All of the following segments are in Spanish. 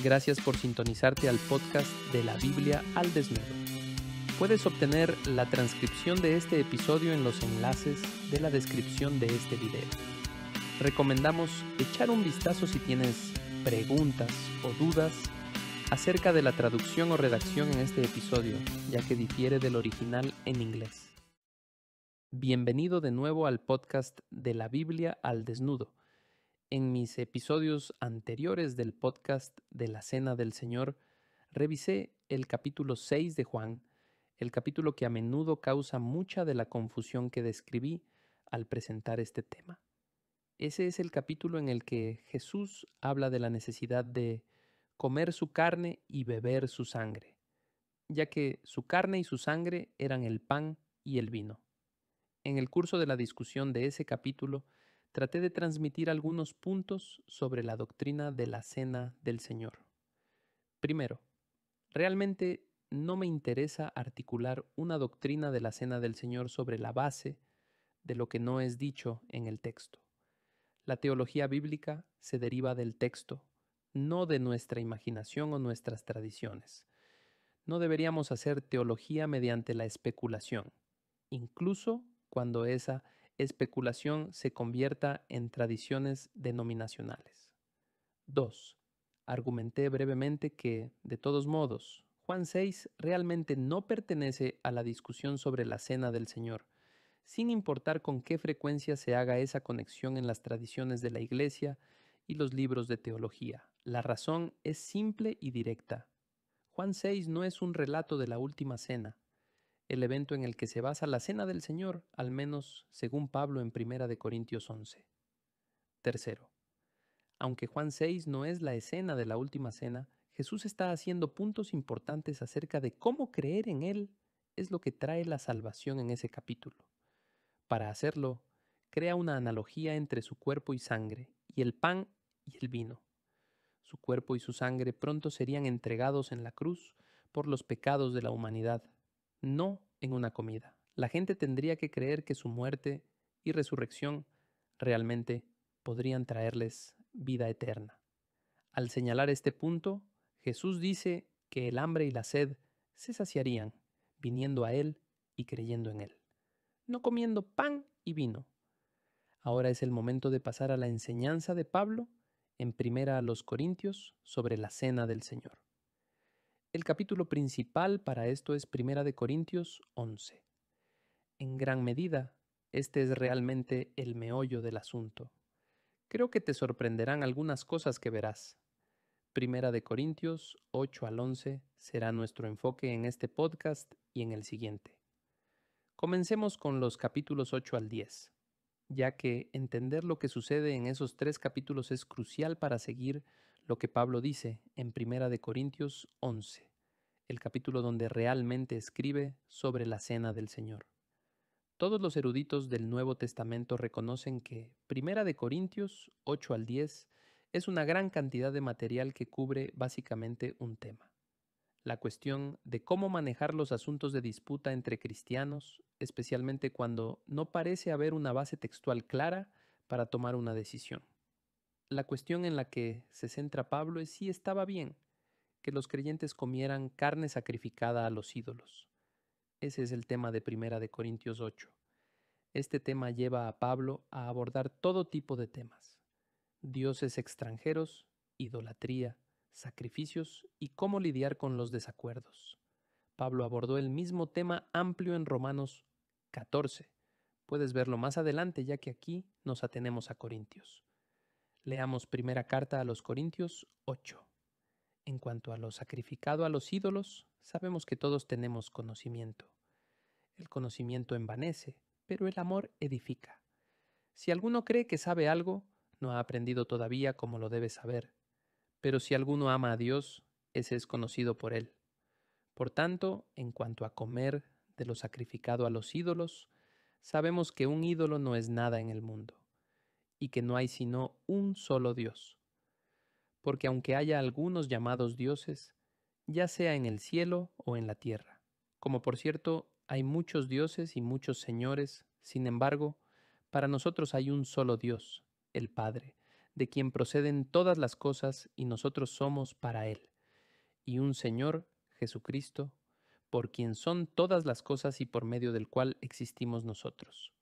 Gracias por sintonizarte al podcast de la Biblia al desnudo. Puedes obtener la transcripción de este episodio en los enlaces de la descripción de este video. Recomendamos echar un vistazo si tienes preguntas o dudas acerca de la traducción o redacción en este episodio, ya que difiere del original en inglés. Bienvenido de nuevo al podcast de la Biblia al desnudo. En mis episodios anteriores del podcast de la Cena del Señor, revisé el capítulo 6 de Juan, el capítulo que a menudo causa mucha de la confusión que describí al presentar este tema. Ese es el capítulo en el que Jesús habla de la necesidad de comer su carne y beber su sangre, ya que su carne y su sangre eran el pan y el vino. En el curso de la discusión de ese capítulo, traté de transmitir algunos puntos sobre la doctrina de la Cena del Señor. Primero, realmente no me interesa articular una doctrina de la Cena del Señor sobre la base de lo que no es dicho en el texto. La teología bíblica se deriva del texto, no de nuestra imaginación o nuestras tradiciones. No deberíamos hacer teología mediante la especulación, incluso cuando esa especulación se convierta en tradiciones denominacionales. 2. Argumenté brevemente que, de todos modos, Juan 6 realmente no pertenece a la discusión sobre la Cena del Señor, sin importar con qué frecuencia se haga esa conexión en las tradiciones de la Iglesia y los libros de teología. La razón es simple y directa. Juan 6 no es un relato de la última cena, el evento en el que se basa la Cena del Señor, al menos según Pablo en 1 Corintios 11. Tercero, aunque Juan 6 no es la escena de la última cena, Jesús está haciendo puntos importantes acerca de cómo creer en Él es lo que trae la salvación en ese capítulo. Para hacerlo, crea una analogía entre su cuerpo y sangre, y el pan y el vino. Su cuerpo y su sangre pronto serían entregados en la cruz por los pecados de la humanidad, no en una comida. La gente tendría que creer que su muerte y resurrección realmente podrían traerles vida eterna. Al señalar este punto, Jesús dice que el hambre y la sed se saciarían viniendo a Él y creyendo en Él, no comiendo pan y vino. Ahora es el momento de pasar a la enseñanza de Pablo en 1 Corintios sobre la Cena del Señor. El capítulo principal para esto es 1 Corintios 11. En gran medida, este es realmente el meollo del asunto. Creo que te sorprenderán algunas cosas que verás. 1 Corintios 8 al 11 será nuestro enfoque en este podcast y en el siguiente. Comencemos con los capítulos 8 al 10. Ya que entender lo que sucede en esos 3 capítulos es crucial para seguir lo que Pablo dice en 1 Corintios 11, el capítulo donde realmente escribe sobre la Cena del Señor. Todos los eruditos del Nuevo Testamento reconocen que 1 Corintios 8 al 10 es una gran cantidad de material que cubre básicamente un tema: la cuestión de cómo manejar los asuntos de disputa entre cristianos, especialmente cuando no parece haber una base textual clara para tomar una decisión. La cuestión en la que se centra Pablo es si estaba bien que los creyentes comieran carne sacrificada a los ídolos. Ese es el tema de 1 Corintios 8. Este tema lleva a Pablo a abordar todo tipo de temas: dioses extranjeros, idolatría, sacrificios y cómo lidiar con los desacuerdos. Pablo abordó el mismo tema amplio en Romanos 14. Puedes verlo más adelante, ya que aquí nos atenemos a Corintios. Leamos primera carta a los Corintios 8. En cuanto a lo sacrificado a los ídolos, sabemos que todos tenemos conocimiento. El conocimiento envanece, pero el amor edifica. Si alguno cree que sabe algo, no ha aprendido todavía como lo debe saber. Pero si alguno ama a Dios, ese es conocido por Él. Por tanto, en cuanto a comer de lo sacrificado a los ídolos, sabemos que un ídolo no es nada en el mundo, y que no hay sino un solo Dios. Porque aunque haya algunos llamados dioses, ya sea en el cielo o en la tierra, como por cierto hay muchos dioses y muchos señores, sin embargo, para nosotros hay un solo Dios, el Padre, de quien proceden todas las cosas y nosotros somos para Él, y un Señor, Jesucristo, por quien son todas las cosas y por medio del cual existimos nosotros.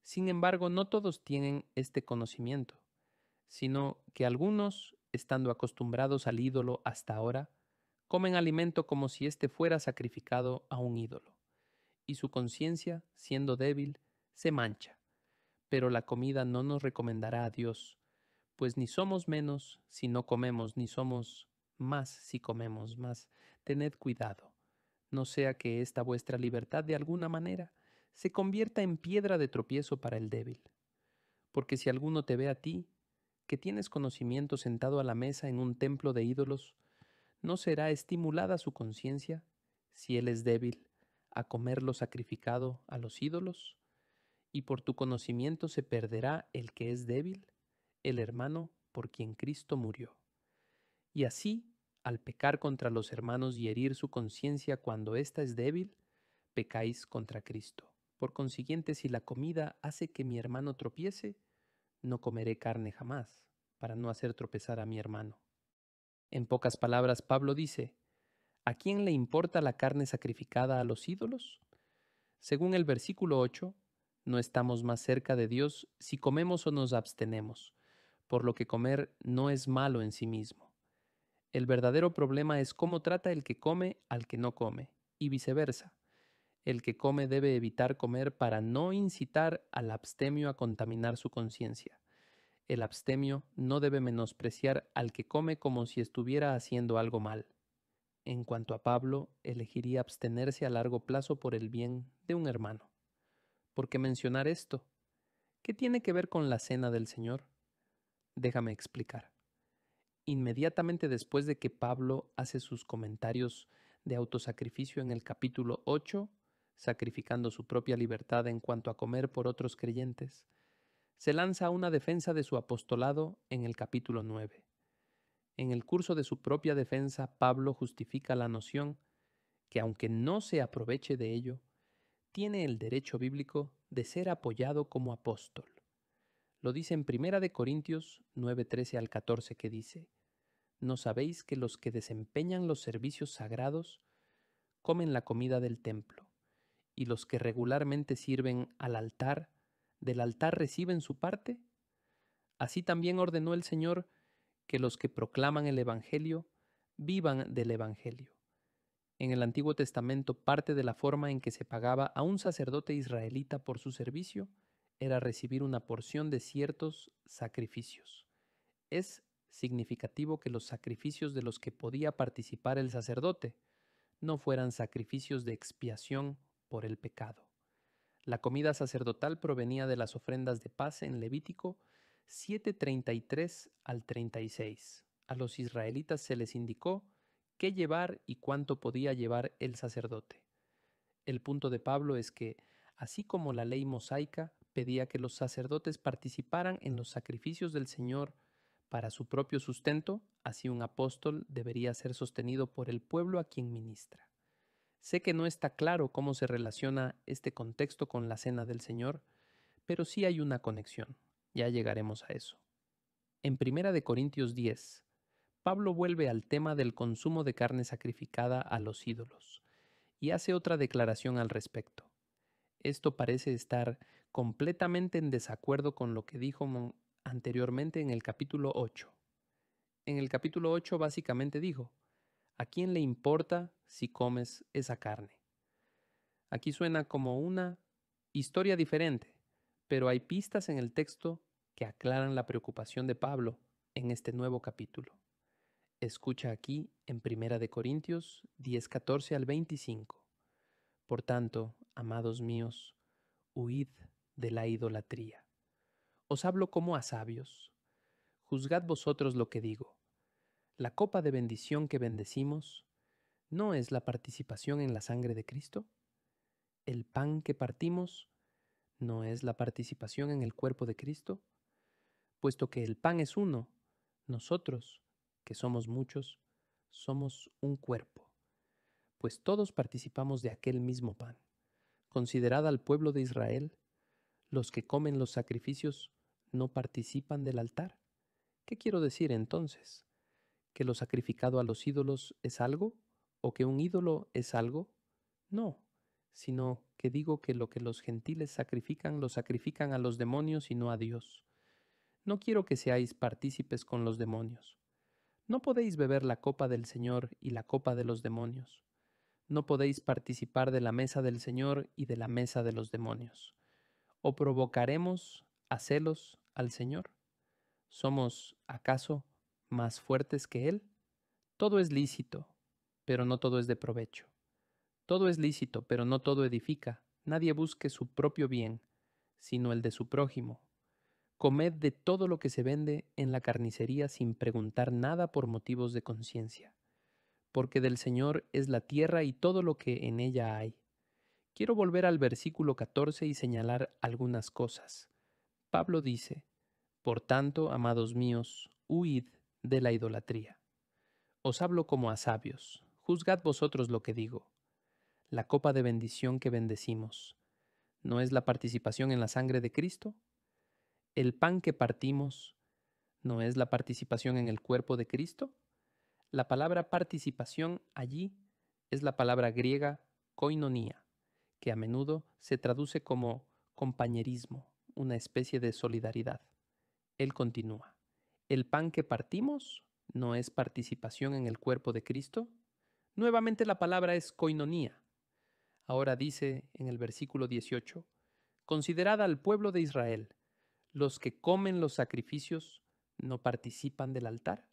Sin embargo, no todos tienen este conocimiento, sino que algunos, estando acostumbrados al ídolo hasta ahora, comen alimento como si éste fuera sacrificado a un ídolo, y su conciencia, siendo débil, se mancha. Pero la comida no nos recomendará a Dios, pues ni somos menos si no comemos, ni somos más si comemos más. Tened cuidado, no sea que esta vuestra libertad de alguna manera se convierta en piedra de tropiezo para el débil. Porque si alguno te ve a ti, que tienes conocimiento sentado a la mesa en un templo de ídolos, ¿no será estimulada su conciencia, si él es débil, a comer lo sacrificado a los ídolos? ¿Y por tu conocimiento se perderá el que es débil, el hermano por quien Cristo murió? Y así, al pecar contra los hermanos y herir su conciencia cuando ésta es débil, pecáis contra Cristo. Por consiguiente, si la comida hace que mi hermano tropiece, no comeré carne jamás, para no hacer tropezar a mi hermano. En pocas palabras, Pablo dice, ¿a quién le importa la carne sacrificada a los ídolos? Según el versículo 8, no estamos más cerca de Dios si comemos o nos abstenemos, por lo que comer no es malo en sí mismo. El verdadero problema es cómo trata el que come al que no come, y viceversa. El que come debe evitar comer para no incitar al abstemio a contaminar su conciencia. El abstemio no debe menospreciar al que come como si estuviera haciendo algo mal. En cuanto a Pablo, elegiría abstenerse a largo plazo por el bien de un hermano. ¿Por qué mencionar esto? ¿Qué tiene que ver con la cena del Señor? Déjame explicar. Inmediatamente después de que Pablo hace sus comentarios de autosacrificio en el capítulo 8, sacrificando su propia libertad en cuanto a comer por otros creyentes, se lanza una defensa de su apostolado en el capítulo 9. En el curso de su propia defensa, Pablo justifica la noción que aunque no se aproveche de ello, tiene el derecho bíblico de ser apoyado como apóstol. Lo dice en 1 de Corintios 9:13 al 14, que dice: ¿No sabéis que los que desempeñan los servicios sagrados comen la comida del templo, y los que regularmente sirven al altar, del altar reciben su parte? Así también ordenó el Señor que los que proclaman el Evangelio vivan del Evangelio. En el Antiguo Testamento, parte de la forma en que se pagaba a un sacerdote israelita por su servicio era recibir una porción de ciertos sacrificios. Es significativo que los sacrificios de los que podía participar el sacerdote no fueran sacrificios de expiación por el pecado. La comida sacerdotal provenía de las ofrendas de paz en Levítico 7:33 al 36. A los israelitas se les indicó qué llevar y cuánto podía llevar el sacerdote. El punto de Pablo es que, así como la ley mosaica pedía que los sacerdotes participaran en los sacrificios del Señor para su propio sustento, así un apóstol debería ser sostenido por el pueblo a quien ministra. Sé que no está claro cómo se relaciona este contexto con la cena del Señor, pero sí hay una conexión. Ya llegaremos a eso. En 1 Corintios 10, Pablo vuelve al tema del consumo de carne sacrificada a los ídolos y hace otra declaración al respecto. Esto parece estar completamente en desacuerdo con lo que dijo anteriormente en el capítulo 8. En el capítulo 8 básicamente dijo: ¿a quién le importa si comes esa carne? Aquí suena como una historia diferente, pero hay pistas en el texto que aclaran la preocupación de Pablo en este nuevo capítulo. Escucha aquí en 1 Corintios 10:14 al 25. Por tanto, amados míos, huid de la idolatría. Os hablo como a sabios. Juzgad vosotros lo que digo. La copa de bendición que bendecimos, ¿no es la participación en la sangre de Cristo? El pan que partimos, ¿no es la participación en el cuerpo de Cristo? Puesto que el pan es uno, nosotros, que somos muchos, somos un cuerpo, pues todos participamos de aquel mismo pan. Considerad al pueblo de Israel, los que comen los sacrificios no participan del altar, ¿Qué quiero decir entonces? ¿Que lo sacrificado a los ídolos es algo? ¿O que un ídolo es algo? No, sino que digo que lo que los gentiles sacrifican, lo sacrifican a los demonios y no a Dios. No quiero que seáis partícipes con los demonios. No podéis beber la copa del Señor y la copa de los demonios. No podéis participar de la mesa del Señor y de la mesa de los demonios. ¿O provocaremos a celos al Señor? ¿Somos, acaso, más fuertes que Él? Todo es lícito, pero no todo es de provecho. Todo es lícito, pero no todo edifica. Nadie busque su propio bien, sino el de su prójimo. Comed de todo lo que se vende en la carnicería sin preguntar nada por motivos de conciencia, porque del Señor es la tierra y todo lo que en ella hay. Quiero volver al versículo 14 y señalar algunas cosas. Pablo dice: Por tanto, amados míos, huid de la idolatría. Os hablo como a sabios. Juzgad vosotros lo que digo. La copa de bendición que bendecimos, ¿no es la participación en la sangre de Cristo? El pan que partimos, ¿no es la participación en el cuerpo de Cristo? La palabra participación allí es la palabra griega koinonia, que a menudo se traduce como compañerismo, una especie de solidaridad. Él continúa: ¿el pan que partimos no es participación en el cuerpo de Cristo? Nuevamente la palabra es koinonia. Ahora dice en el versículo 18: Considerad al pueblo de Israel, los que comen los sacrificios no participan del altar.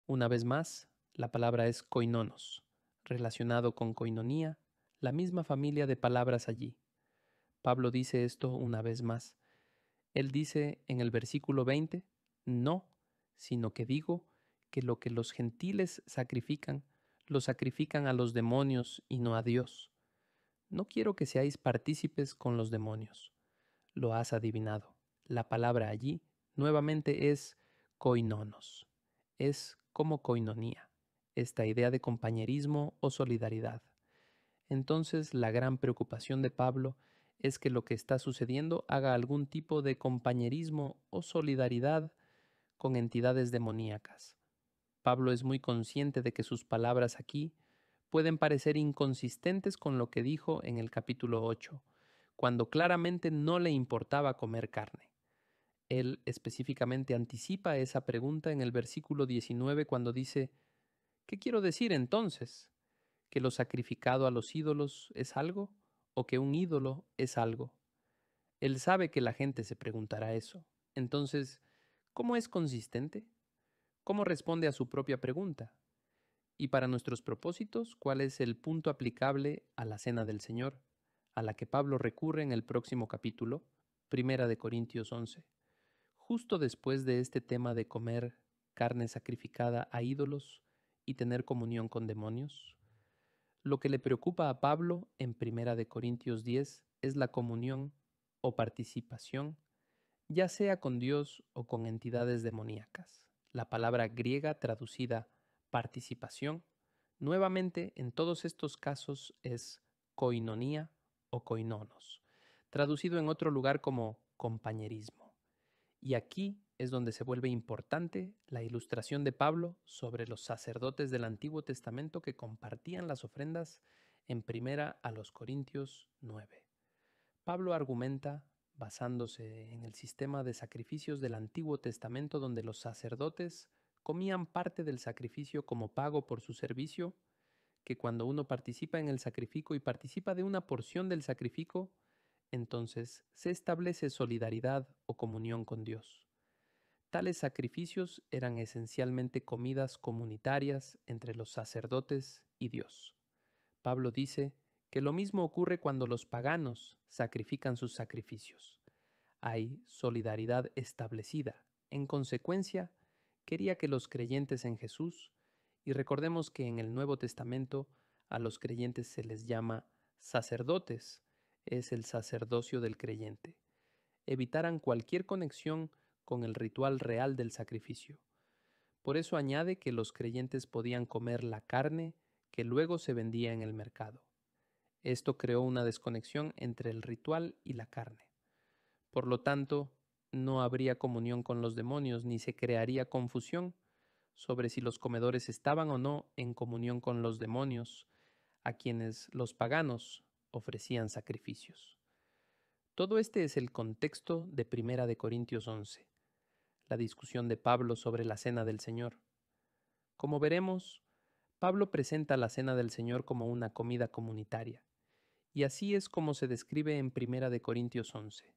Una vez más, la palabra es koinonos, relacionado con koinonía, la misma familia de palabras allí. Pablo dice esto una vez más. Él dice en el versículo 20: No, sino que digo que lo que los gentiles sacrifican, lo sacrifican a los demonios y no a Dios. No quiero que seáis partícipes con los demonios. Lo has adivinado. La palabra allí nuevamente es koinonos. Es como koinonía, esta idea de compañerismo o solidaridad. Entonces, la gran preocupación de Pablo es que lo que está sucediendo haga algún tipo de compañerismo o solidaridad con entidades demoníacas. Pablo es muy consciente de que sus palabras aquí pueden parecer inconsistentes con lo que dijo en el capítulo 8, cuando claramente no le importaba comer carne. Él específicamente anticipa esa pregunta en el versículo 19 cuando dice: ¿qué quiero decir entonces? ¿Que lo sacrificado a los ídolos es algo? ¿O que un ídolo es algo? Él sabe que la gente se preguntará eso. Entonces, ¿cómo es consistente? ¿Cómo responde a su propia pregunta? Y para nuestros propósitos, ¿cuál es el punto aplicable a la Cena del Señor, a la que Pablo recurre en el próximo capítulo, Primera de Corintios 11? Justo después de este tema de comer carne sacrificada a ídolos y tener comunión con demonios, lo que le preocupa a Pablo en Primera de Corintios 10 es la comunión o participación, ya sea con Dios o con entidades demoníacas. La palabra griega traducida participación, nuevamente en todos estos casos es koinonía o koinonos, traducido en otro lugar como compañerismo. Y aquí es donde se vuelve importante la ilustración de Pablo sobre los sacerdotes del Antiguo Testamento que compartían las ofrendas en Primera a los Corintios 9. Pablo argumenta basándose en el sistema de sacrificios del Antiguo Testamento donde los sacerdotes comían parte del sacrificio como pago por su servicio, que cuando uno participa en el sacrificio y participa de una porción del sacrificio, entonces se establece solidaridad o comunión con Dios. Tales sacrificios eran esencialmente comidas comunitarias entre los sacerdotes y Dios. Pablo dice que lo mismo ocurre cuando los paganos sacrifican sus sacrificios. Hay solidaridad establecida. En consecuencia, quería que los creyentes en Jesús, y recordemos que en el Nuevo Testamento a los creyentes se les llama sacerdotes, es el sacerdocio del creyente, evitaran cualquier conexión con el ritual real del sacrificio. Por eso añade que los creyentes podían comer la carne que luego se vendía en el mercado. Esto creó una desconexión entre el ritual y la carne. Por lo tanto, no habría comunión con los demonios ni se crearía confusión sobre si los comedores estaban o no en comunión con los demonios, a quienes los paganos ofrecían sacrificios. Todo este es el contexto de Primera de Corintios 11, la discusión de Pablo sobre la Cena del Señor. Como veremos, Pablo presenta la Cena del Señor como una comida comunitaria, y así es como se describe en Primera de Corintios 11.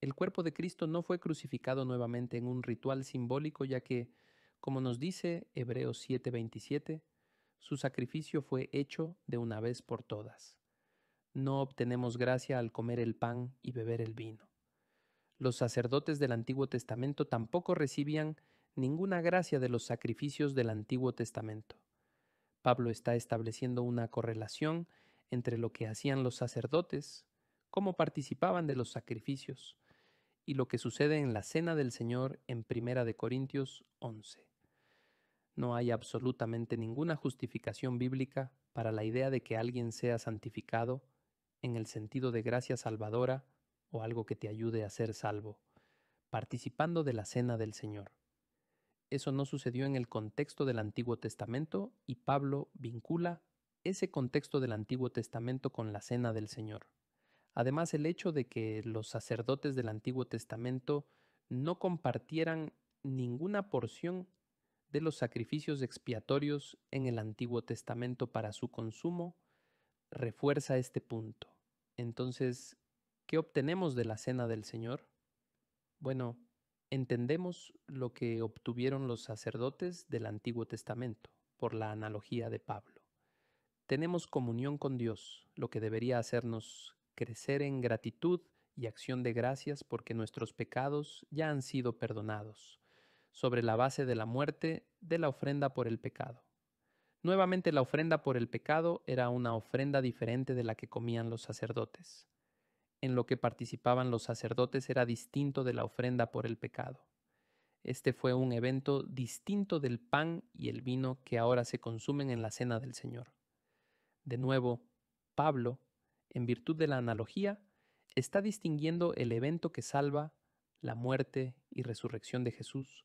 El cuerpo de Cristo no fue crucificado nuevamente en un ritual simbólico, ya que, como nos dice Hebreos 7:27, su sacrificio fue hecho de una vez por todas. No obtenemos gracia al comer el pan y beber el vino. Los sacerdotes del Antiguo Testamento tampoco recibían ninguna gracia de los sacrificios del Antiguo Testamento. Pablo está estableciendo una correlación entre lo que hacían los sacerdotes, cómo participaban de los sacrificios, y lo que sucede en la Cena del Señor en Primera de Corintios 11. No hay absolutamente ninguna justificación bíblica para la idea de que alguien sea santificado en el sentido de gracia salvadora o algo que te ayude a ser salvo, participando de la Cena del Señor. Eso no sucedió en el contexto del Antiguo Testamento y Pablo vincula ese contexto del Antiguo Testamento con la Cena del Señor. Además, el hecho de que los sacerdotes del Antiguo Testamento no compartieran ninguna porción de los sacrificios expiatorios en el Antiguo Testamento para su consumo refuerza este punto. Entonces, ¿qué obtenemos de la Cena del Señor? Bueno, entendemos lo que obtuvieron los sacerdotes del Antiguo Testamento por la analogía de Pablo. Tenemos comunión con Dios, lo que debería hacernos crecer en gratitud y acción de gracias porque nuestros pecados ya han sido perdonados, sobre la base de la muerte de la ofrenda por el pecado. Nuevamente, la ofrenda por el pecado era una ofrenda diferente de la que comían los sacerdotes. En lo que participaban los sacerdotes era distinto de la ofrenda por el pecado. Este fue un evento distinto del pan y el vino que ahora se consumen en la cena del Señor. De nuevo, Pablo, en virtud de la analogía, está distinguiendo el evento que salva, la muerte y resurrección de Jesús,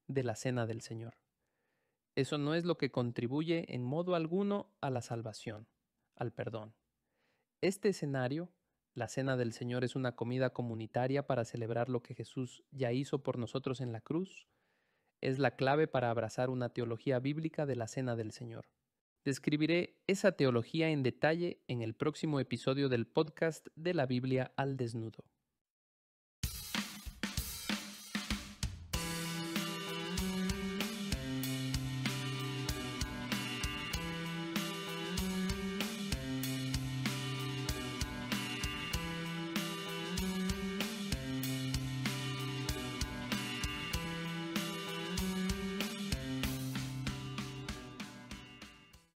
de la cena del Señor. Eso no es lo que contribuye en modo alguno a la salvación, al perdón. Este escenario, la cena del Señor, es una comida comunitaria para celebrar lo que Jesús ya hizo por nosotros en la cruz, es la clave para abrazar una teología bíblica de la cena del Señor. Describiré esa teología en detalle en el próximo episodio del podcast de la Biblia al desnudo.